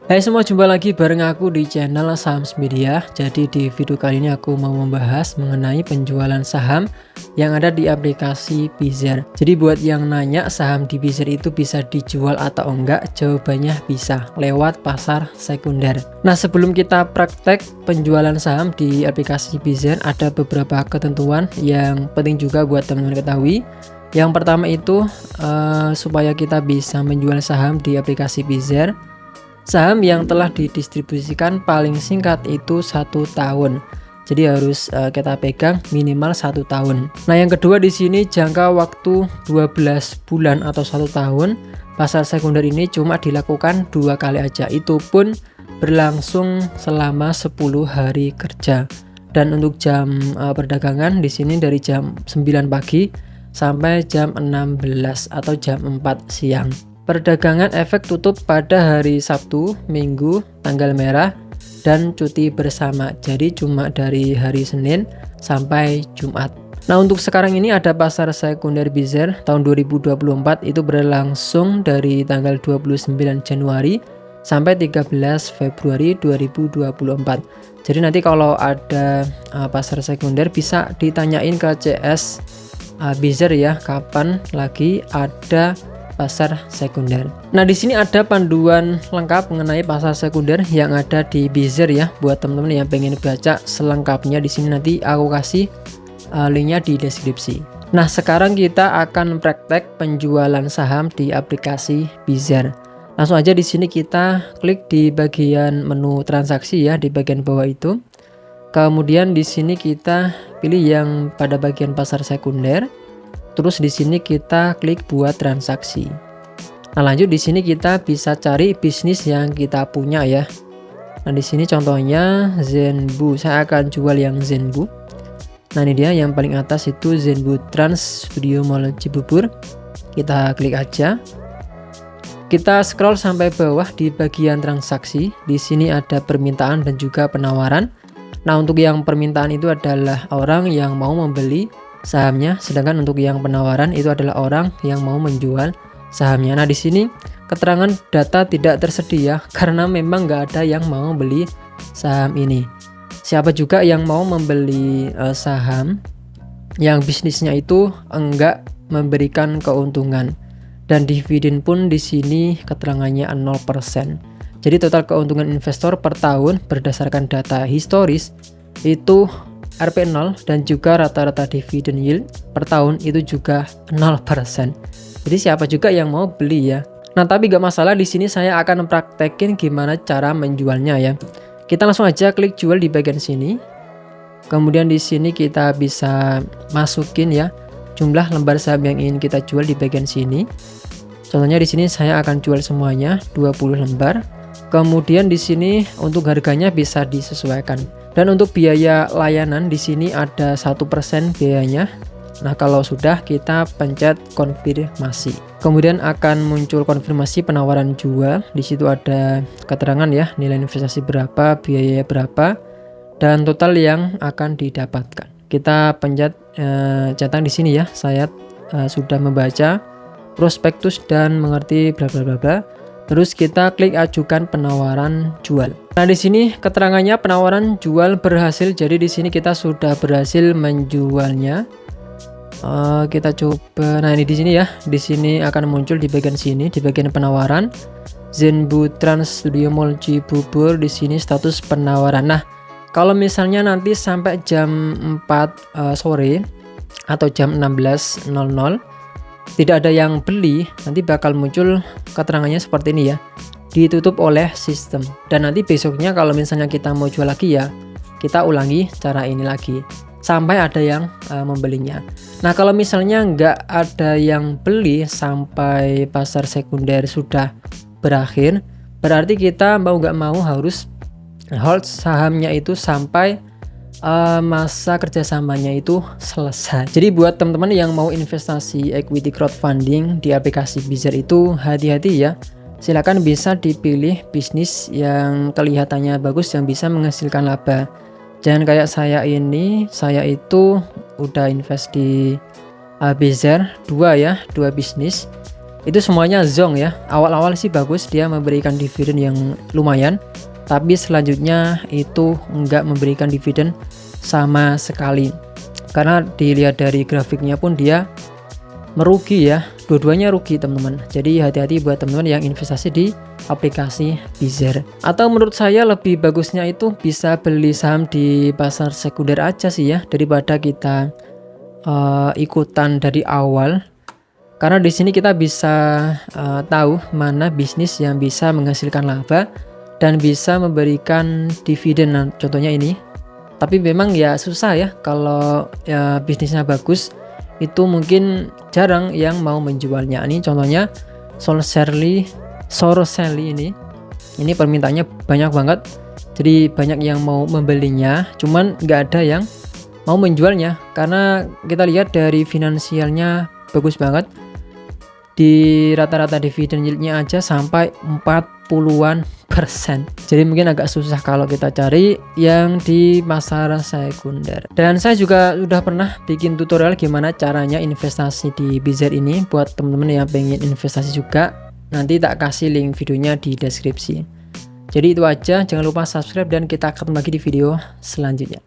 Hai semua, jumpa lagi bareng aku di channel Sahams Media. Jadi di video kali ini aku mau membahas mengenai penjualan saham yang ada di aplikasi Bizzer. Jadi buat yang nanya saham di Bizzer itu bisa dijual atau enggak, jawabannya bisa lewat pasar sekunder. Nah, sebelum kita praktek penjualan saham di aplikasi Bizzer, ada beberapa ketentuan yang penting juga buat teman-teman ketahui. Yang pertama itu supaya kita bisa menjual saham di aplikasi Bizzer, saham yang telah didistribusikan paling singkat itu 1 tahun. Jadi harus kita pegang minimal 1 tahun. Nah, yang kedua di sini jangka waktu 12 bulan atau 1 tahun. Pasar sekunder ini cuma dilakukan 2 kali aja. Itu pun berlangsung selama 10 hari kerja. Dan untuk jam perdagangan di sini dari jam 9 pagi sampai jam 16 atau jam 4 siang. Perdagangan efek tutup pada hari Sabtu, Minggu, tanggal merah, dan cuti bersama. Jadi cuma dari hari Senin sampai Jumat. Nah, untuk sekarang ini ada pasar sekunder Bizzer tahun 2024 itu berlangsung dari tanggal 29 Januari sampai 13 Februari 2024. Jadi nanti kalau ada pasar sekunder bisa ditanyain ke CS Bizzer ya, kapan lagi ada pasar sekunder. Nah, di sini ada panduan lengkap mengenai pasar sekunder yang ada di Bizzer ya. Buat teman-teman yang pengen baca selengkapnya, di sini nanti aku kasih linknya di deskripsi. Nah, sekarang kita akan praktek penjualan saham di aplikasi Bizzer. Langsung aja di sini kita klik di bagian menu transaksi ya, di bagian bawah itu. Kemudian di sini kita pilih yang pada bagian pasar sekunder. Terus di sini kita klik buat transaksi. Nah, lanjut di sini kita bisa cari bisnis yang kita punya ya. Nah, di sini contohnya Zenbu. Saya akan jual yang Zenbu. Nah, ini dia yang paling atas itu Zenbu Trans Studio Mall Cibubur. Kita klik aja. Kita scroll sampai bawah di bagian transaksi. Di sini ada permintaan dan juga penawaran. Nah, untuk yang permintaan itu adalah orang yang mau membeli sahamnya, sedangkan untuk yang penawaran itu adalah orang yang mau menjual sahamnya. Nah, di sini keterangan data tidak tersedia karena memang nggak ada yang mau beli saham ini. Siapa juga yang mau membeli saham yang bisnisnya itu enggak memberikan keuntungan, dan dividen pun di sini keterangannya 0%. Jadi total keuntungan investor per tahun berdasarkan data historis itu Rp0 dan juga rata-rata dividen yield per tahun itu juga 0%. Jadi siapa juga yang mau beli ya. Nah, tapi gak masalah, di sini saya akan praktekin gimana cara menjualnya ya. Kita langsung aja klik jual di bagian sini. Kemudian di sini kita bisa masukin ya jumlah lembar saham yang ingin kita jual di bagian sini. Contohnya di sini saya akan jual semuanya 20 lembar. Kemudian di sini untuk harganya bisa disesuaikan. Dan untuk biaya layanan di sini ada 1% biayanya. Nah, kalau sudah kita pencet konfirmasi. Kemudian akan muncul konfirmasi penawaran jual. Di situ ada keterangan ya, nilai investasi berapa, biaya berapa, dan total yang akan didapatkan. Kita pencet centang di sini ya. Saya sudah membaca prospektus dan mengerti bla bla bla bla. Terus kita klik ajukan penawaran jual. Nah, di sini keterangannya penawaran jual berhasil. Jadi di sini kita sudah berhasil menjualnya. Kita coba. Nah, ini di sini ya. Di sini akan muncul di bagian sini, di bagian penawaran. Zenbu Trans Studio Mall Cibubur, di sini status penawaran. Nah, kalau misalnya nanti sampai jam 4 sore atau jam 16.00 tidak ada yang beli, nanti bakal muncul keterangannya seperti ini ya, ditutup oleh sistem. Dan nanti besoknya kalau misalnya kita mau jual lagi ya, kita ulangi cara ini lagi sampai ada yang membelinya. Nah, kalau misalnya nggak ada yang beli sampai pasar sekunder sudah berakhir, berarti kita mau nggak mau harus hold sahamnya itu sampai masa kerjasamanya itu selesai. Jadi buat teman-teman yang mau investasi equity crowdfunding di aplikasi Bizzer itu hati-hati ya. Silakan bisa dipilih bisnis yang kelihatannya bagus yang bisa menghasilkan laba. Jangan kayak saya ini, saya itu udah invest di Bizzer 2 bisnis. Itu semuanya zonk ya. Awal-awal sih bagus, dia memberikan dividen yang lumayan, tapi selanjutnya itu enggak memberikan dividen sama sekali. Karena dilihat dari grafiknya pun dia merugi ya, dua-duanya rugi teman-teman. Jadi hati-hati buat teman-teman yang investasi di aplikasi Bizzer. Atau menurut saya lebih bagusnya itu bisa beli saham di pasar sekunder aja sih ya, daripada kita ikutan dari awal. Karena di sini kita bisa tahu mana bisnis yang bisa menghasilkan laba dan bisa memberikan dividen. Nah, contohnya ini. Tapi memang ya susah ya, kalau ya bisnisnya bagus itu mungkin jarang yang mau menjualnya. Ini contohnya Sorcelly ini permintaannya banyak banget, jadi banyak yang mau membelinya, cuman nggak ada yang mau menjualnya. Karena kita lihat dari finansialnya bagus banget, di rata-rata dividen yieldnya aja sampai 40-an %. Jadi mungkin agak susah kalau kita cari yang di pasar sekunder. Dan saya juga sudah pernah bikin tutorial gimana caranya investasi di Bizzer ini buat teman-teman yang pengen investasi juga. Nanti tak kasih link videonya di deskripsi. Jadi itu aja, jangan lupa subscribe dan kita ketemu lagi di video selanjutnya.